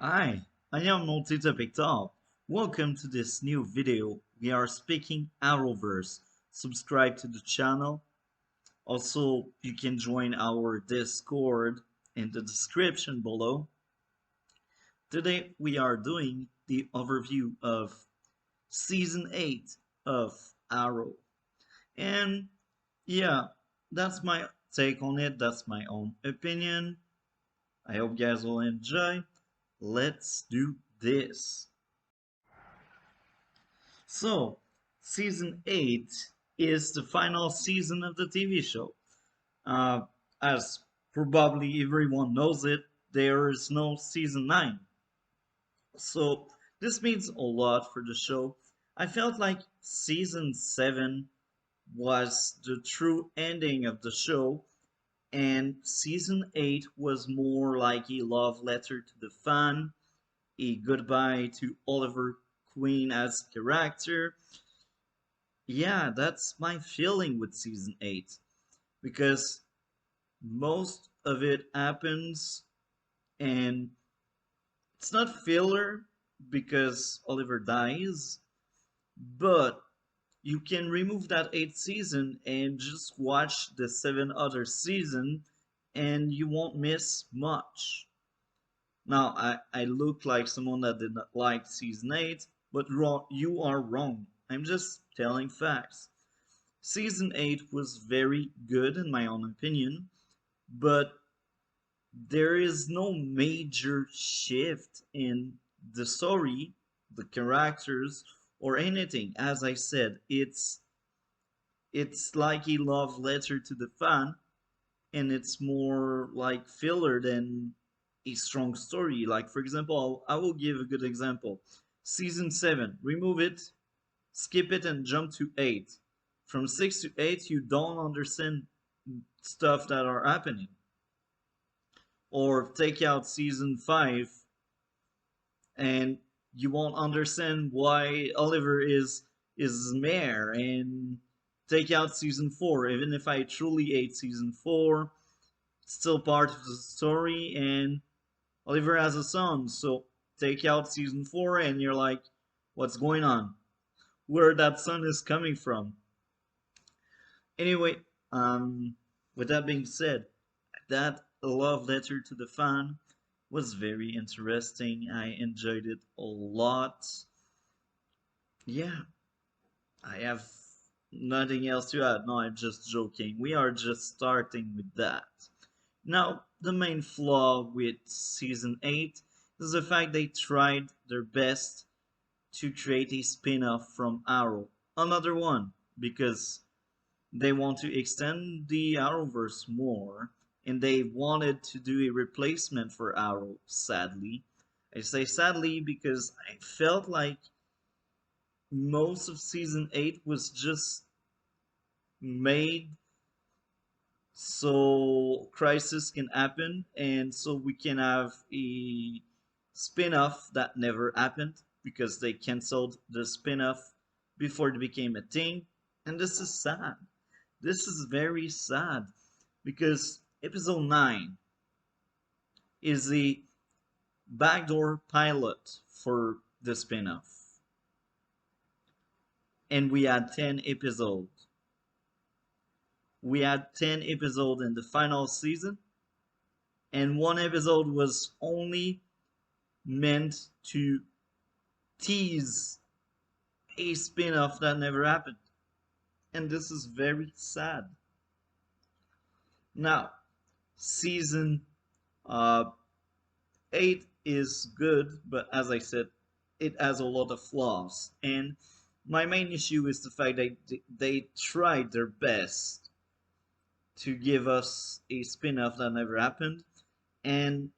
Hi, I am Multita Pictal. Welcome to this new video. We are speaking Arrowverse. Subscribe to the channel. Also, you can join our Discord in the description below. Today we are doing the overview of Season 8 of Arrow. And yeah, that's my take on it. That's my own opinion. I hope you guys will enjoy. Let's do this. So, season 8 is the final season of the TV show. Uh, as probably everyone knows it, there is no season 9. So, this means a lot for the show. I felt like season 7 was the true ending of the show, and season 8 was more like a love letter to the fan, a goodbye to Oliver Queen as character. Yeah, that's my feeling with season 8 because most of it happens and it's not filler because Oliver dies, but you can remove that 8th season and just watch the 7 other season and you won't miss much. Now, I look like someone that did not like season 8, but you are wrong. I'm just telling facts. Season 8 was very good in my own opinion, but there is no major shift in the story, the characters, or anything. As I said, it's like a love letter to the fan, and it's more like filler than a strong story. Like for example, I will give a good example. Season 7, remove it, skip it and jump to 8. From 6 to 8, you don't understand stuff that are happening. Or take out season 5 and you won't understand why Oliver is mayor, and take out season 4. Even if I truly hate season 4, it's still part of the story and Oliver has a son, so take out season 4 and you're like, what's going on? Where that son is coming from? Anyway, with that being said, that love letter to the fan was very interesting. I enjoyed it a lot. Yeah, I have nothing else to add. No, I'm just joking. We are just starting with that. Now, the main flaw with season 8 is the fact they tried their best to create a spin off from Arrow. Another one, because they want to extend the Arrowverse more, and they wanted to do a replacement for Arrow, sadly. I say sadly because I felt like most of season 8 was just made so Crisis can happen and so we can have a spin-off that never happened because they canceled the spin-off before it became a thing, and this is sad. This is very sad because episode 9 is the backdoor pilot for the spin-off, and we had 10 episodes. We had 10 episodes in the final season, and one episode was only meant to tease a spin-off that never happened. And this is very sad. Now, season uh, 8 is good, but as I said, it has a lot of flaws. And my main issue is the fact that they tried their best to give us a spin-off that never happened, and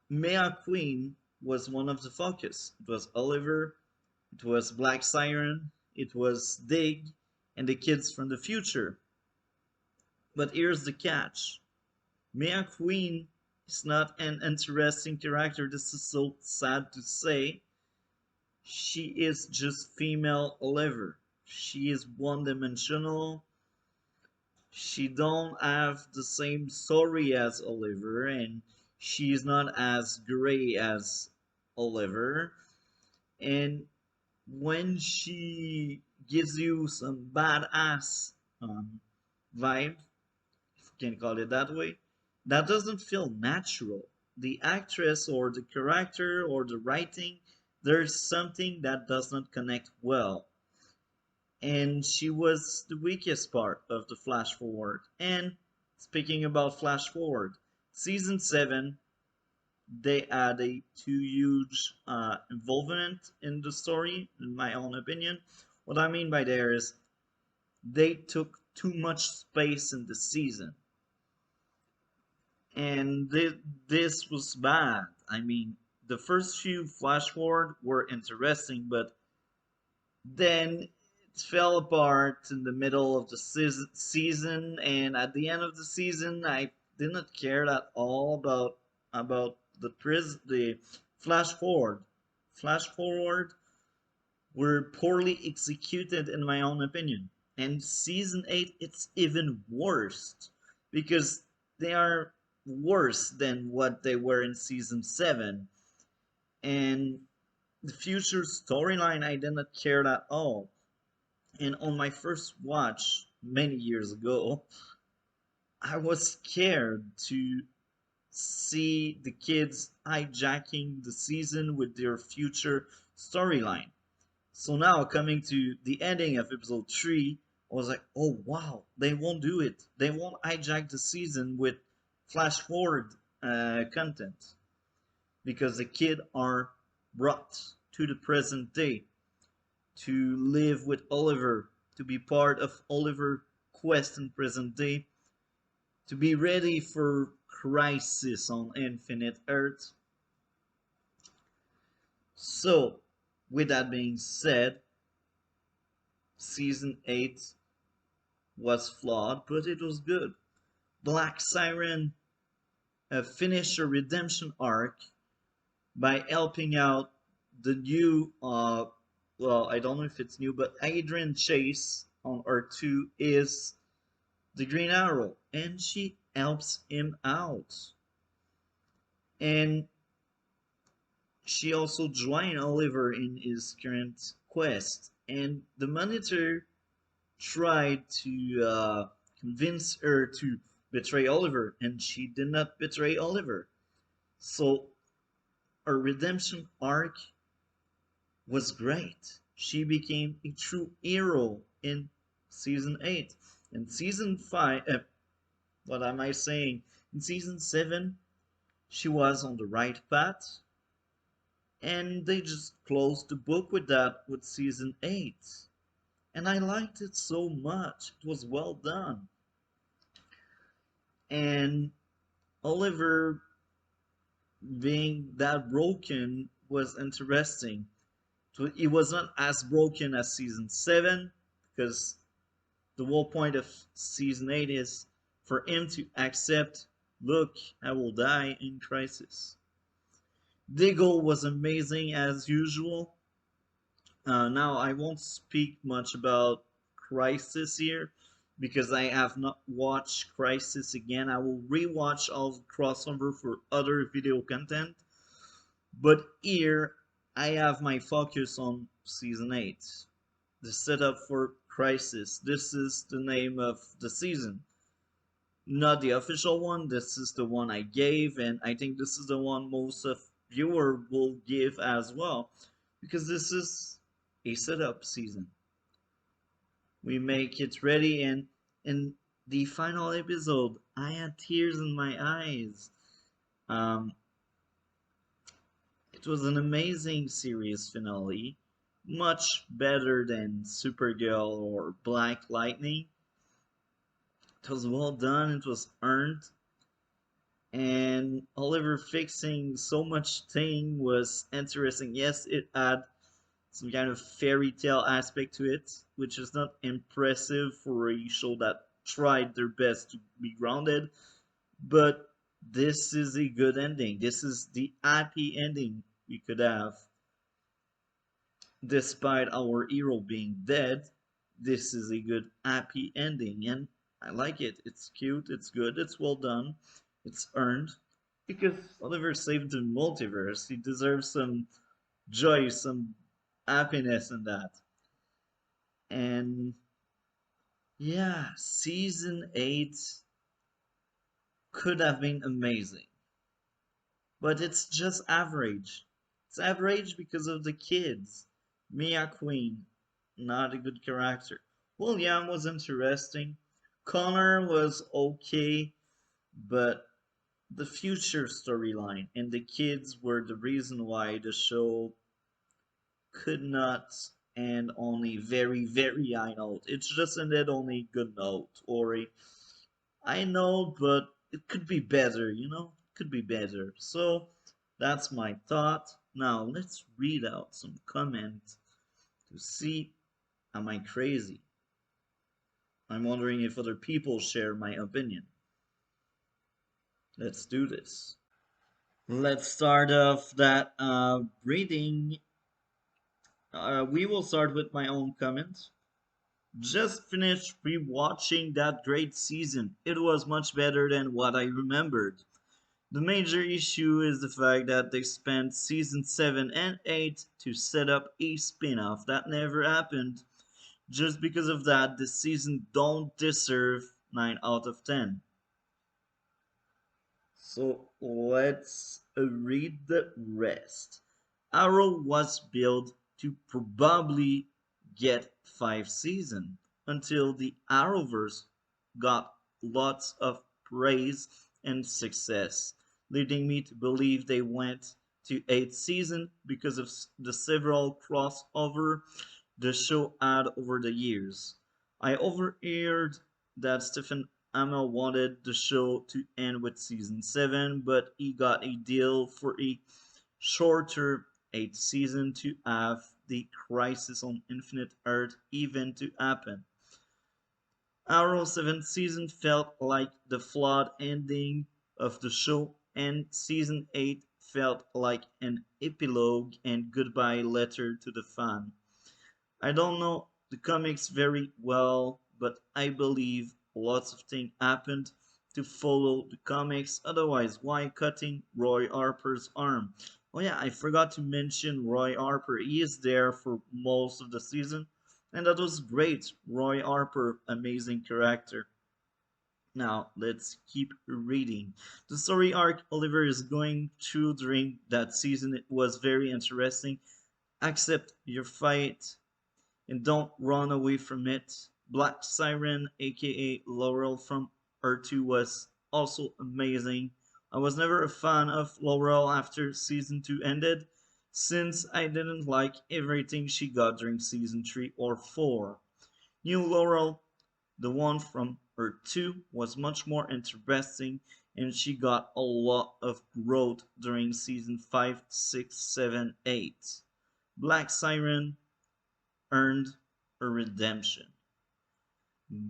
Mea Queen was one of the focus. It was Oliver, it was Black Siren, it was Dig, and the kids from the future. But here's the catch. Mea Queen is not an interesting character. This is so sad to say. She is just female Oliver. She is one-dimensional. She don't have the same story as Oliver, and She's not as gray as Oliver, and when she gives you some badass um, vibe, if you can call it that way, that doesn't feel natural. The actress or the character or the writing, there's something that does not connect well. And she was the weakest part of the Flash Forward. And speaking about Flash Forward, season 7, they had a too huge involvement in the story, in my own opinion. What I mean by there is they took too much space in the season, and this was bad. I mean, the first few flash forward were interesting, but then it fell apart in the middle of the season, and at the end of the season, I did not care at all about the flash forward. Flash forward were poorly executed in my own opinion. And season 8 it's even worse because they are worse than what they were in season 7. And the future storyline I did not care at all. And on my first watch many years ago, I was scared to see the kids hijacking the season with their future storyline. So now coming to the ending of episode 3, I was like, oh wow, they won't do it. They won't hijack the season with flash forward content because the kids are brought to the present day to live with Oliver, to be part of Oliver quest in present day, to be ready for Crisis on Infinite Earth. So, with that being said, season 8 was flawed, but it was good. Black Siren finished a redemption arc by helping out the new, well, I don't know if it's new, but Adrian Chase on Earth 2 is the Green Arrow, and she helps him out. And she also joined Oliver in his current quest, and the Monitor tried to convince her to betray Oliver, and she did not betray Oliver. So her redemption arc was great. She became a true hero in season 8. In season 5, what am I saying? In season 7, she was on the right path, and they just closed the book with that with season 8. And I liked it so much. It was well done. And Oliver being that broken was interesting. So it was not as broken as season 7 because the whole point of season 8 is for him to accept, look, I will die in Crisis. Diggle was amazing as usual. Now I won't speak much about Crisis here because I have not watched Crisis again. I will rewatch all the crossover for other video content. But here I have my focus on season 8. The setup for Crisis. This is the name of the season. Not the official one, this is the one I gave, and I think this is the one most of viewer will give as well. Because this is a setup season. We make it ready, and in the final episode, I had tears in my eyes. Um, it was an amazing series finale, much better than Supergirl or Black Lightning. It was well done, it was earned, and Oliver fixing so much thing was interesting. Yes, it had some kind of fairy tale aspect to it, which is not impressive for a show that tried their best to be grounded, but this is a good ending. This is the happy ending we could have. Despite our hero being dead, this is a good happy ending, and I like it. It's cute, it's good, it's well done, it's earned. Because Oliver saved the multiverse. He deserves some joy, some happiness in that. And yeah, season 8 could have been amazing, but it's just average. It's average because of the kids. Mia Queen, not a good character. William was interesting. Connor was okay, but the future storyline and the kids were the reason why the show could not end on a very, very high note. It's just ended on a good note, or a I know, but it could be better, Could be better. So that's my thought. Now let's read out some comments to see, am I crazy? I'm wondering if other people share my opinion. Let's do this. Let's start off that reading. We will start with my own comments. Just finished rewatching that great season. It was much better than what I remembered. The major issue is the fact that they spent season 7 and 8 to set up a spin-off that never happened. Just because of that, the season don't deserve 9 out of 10. So let's read the rest. Arrow was built to probably get 5 seasons until the Arrowverse got lots of praise and success, leading me to believe they went to 8 seasons because of the several crossover the show had over the years. I overheard that Stephen Amell wanted the show to end with season 7, but he got a deal for a shorter 8 season to have the Crisis on Infinite Earth event to happen. Arrow 7th season felt like the flawed ending of the show, and season 8 felt like an epilogue and goodbye letter to the fan. I don't know the comics very well, but I believe lots of things happened to follow the comics. Otherwise, why cutting Roy Harper's arm? Oh yeah, I forgot to mention Roy Harper. He is there for most of the season, and that was great. Roy Harper, amazing character. Now, let's keep reading. The story arc Oliver is going through during that season it was very interesting. Accept your fight and don't run away from it. Black Siren, aka Laurel from R2, was also amazing. I was never a fan of Laurel after season 2 ended, since I didn't like everything she got during season 3 or 4. New Laurel, the one from R2, was much more interesting, and she got a lot of growth during season 5, 6, 7, 8. Black Siren earned a redemption.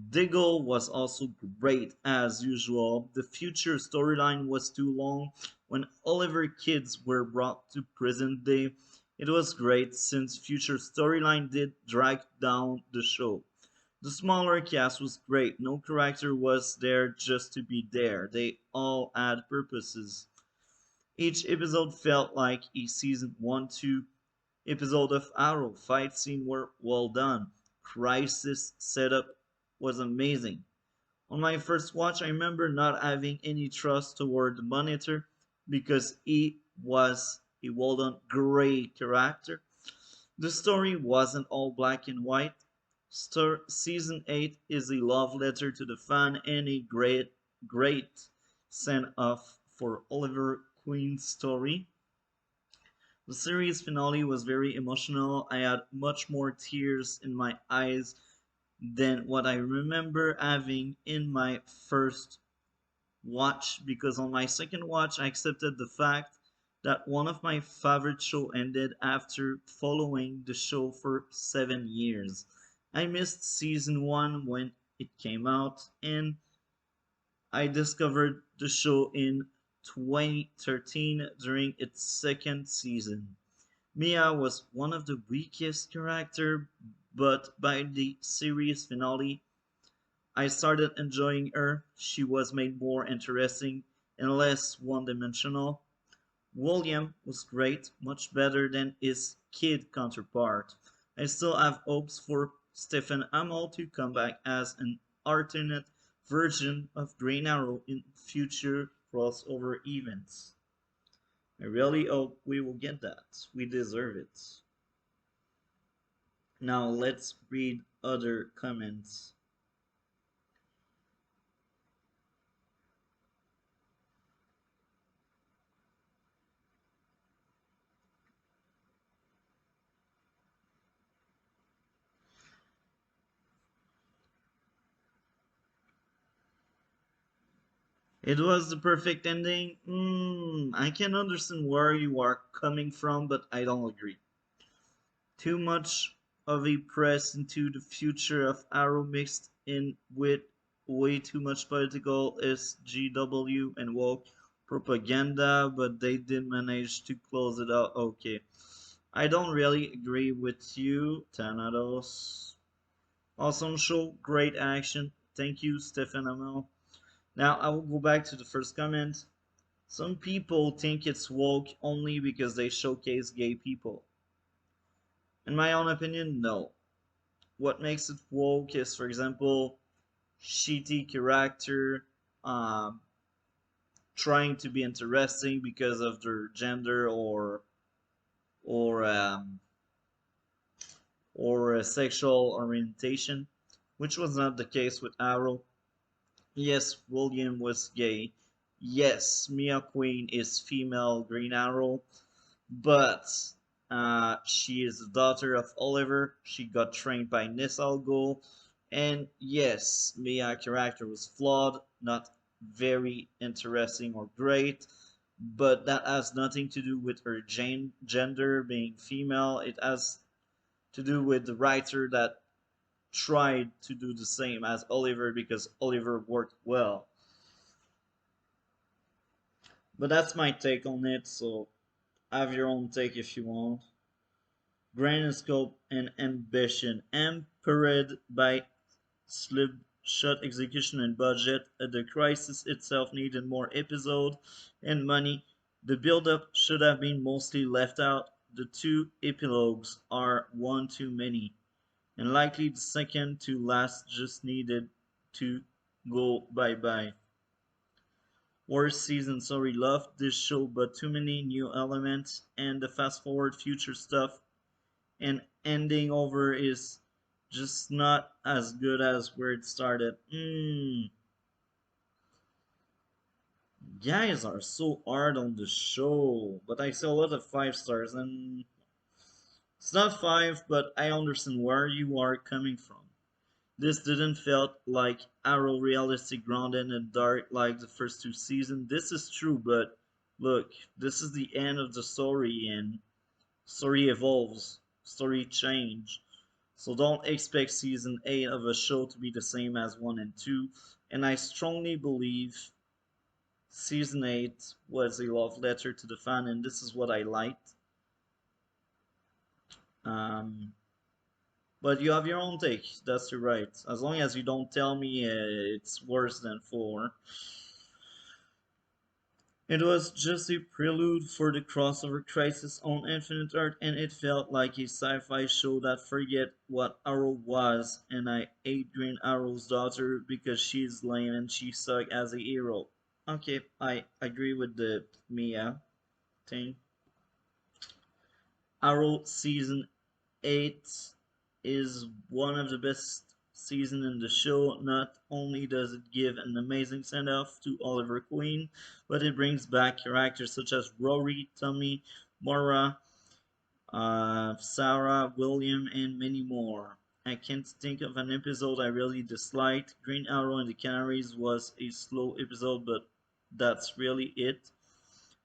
Diggle was also great as usual. The future storyline was too long. When Oliver kids were brought to present day, it was great since future storyline did drag down the show. The smaller cast was great. No character was there just to be there. They all had purposes. Each episode felt like a season 1 2 episode of Arrow. Fight scene were well done. Crisis setup was amazing. On my first watch, I remember not having any trust toward the monitor because he was a well done great character. The story wasn't all black and white. Season 8 is a love letter to the fan and a great send off for Oliver Queen's story. The series finale was very emotional. I had much more tears in my eyes than what I remember having in my first watch, because on my second watch I accepted the fact that one of my favorite show ended after following the show for 7 years. I missed season 1 when it came out, and I discovered the show in 2013 during its second season. Mia was one of the weakest characters, but by the series finale, I started enjoying her. She was made more interesting and less one-dimensional. William was great, much better than his kid counterpart. I still have hopes for Stephen Amell to come back as an alternate version of Green Arrow in future crossover events. I really hope we will get that. We deserve it. Now let's read other comments. It was the perfect ending. I can understand where you are coming from, but I don't agree. Too much of a press into the future of Arrow mixed in with way too much political SGW and woke propaganda, but they did manage to close it out okay. I don't really agree with you, Thanatos. Awesome show, great action. Thank you, Stefan Amell. Now I will go back to the first comment. Some people think it's woke only because they showcase gay people. In my own opinion, no. What makes it woke is, for example, shitty character, um, trying to be interesting because of their gender or um, or sexual orientation, which was not the case with Arrow. Yes, William was gay. Yes, Mia Queen is female Green Arrow, but she is the daughter of Oliver. She got trained by Nis Al Ghul, and yes, Mia character was flawed, not very interesting or great, but that has nothing to do with her gender being female. It has to do with the writer that tried to do the same as Oliver because Oliver worked well. But that's my take on it, so have your own take if you want. Grand scope and ambition, empowered by slipshod execution and budget. The crisis itself needed more episode and money. The build-up should have been mostly left out. The two epilogues are one too many, and likely the second to last just needed to go bye-bye. Worst season, sorry, loved this show, but too many new elements and the fast forward future stuff and ending over is just not as good as where it started. Guys are so hard on the show, but I see a lot of 5 stars, and it's not five, but I understand where you are coming from. This didn't felt like Arrow realistic, grounded and dark like the first two seasons. This is true, but look, this is the end of the story, and story evolves, story change. So don't expect season 8 of a show to be the same as 1 and 2. And I strongly believe season 8 was a love letter to the fan, and this is what I liked. Um, but you have your own take, that's your right. As long as you don't tell me it's worse than 4. It was just a prelude for the crossover Crisis on Infinite Earth, and it felt like a sci-fi show that forget what Arrow was, and I hate Green Arrow's daughter because she's lame and she sucked as a hero. Okay, I agree with the Mia thing. Arrow season 8 is one of the best season in the show. Not only does it give an amazing send-off to Oliver Queen, but it brings back characters such as Rory, Tommy, Mora, Sarah, William, and many more. I can't think of an episode I really disliked. Green Arrow and the Canaries was a slow episode, but that's really it.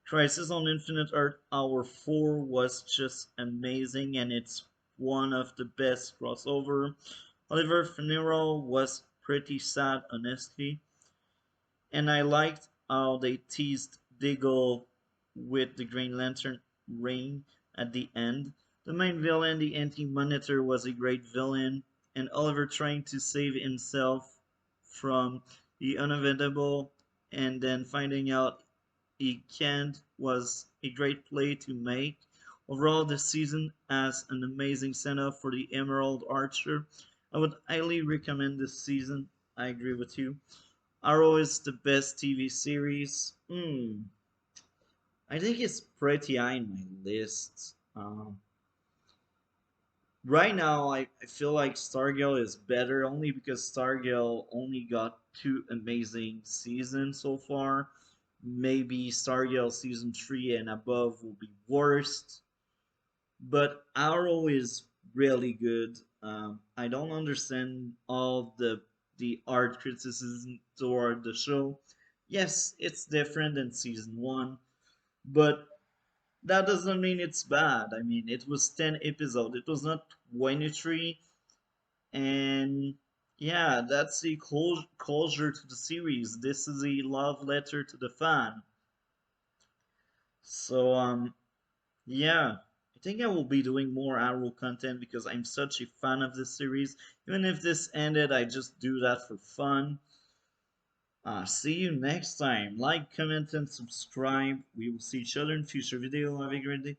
Crisis on Infinite Earth Hour 4 was just amazing, and it's one of the best crossover. Oliver funeral was pretty sad, honestly, and I liked how they teased Diggle with the Green Lantern ring at the end. The main villain, the Anti-Monitor, was a great villain, and Oliver trying to save himself from the unavoidable and then finding out he can't was a great play to make. Overall, this season has an amazing setup for the Emerald Archer. I would highly recommend this season. I agree with you. Arrow is the best TV series. I think it's pretty high in my list. Right now, I feel like Stargirl is better only because Stargirl only got two amazing seasons so far. Maybe Stargirl season 3 and above will be worst, but Arrow is really good. I don't understand all the art criticism toward the show. Yes, it's different than season 1, but that doesn't mean it's bad. I mean, it was 10 episodes. It was not 23, and yeah, that's the closure to the series. This is a love letter to the fan. So yeah, I think I will be doing more Arrow content because I'm such a fan of this series. Even if this ended, I just do that for fun. See you next time. Like, comment, and subscribe. We will see each other in future video. Have a great day.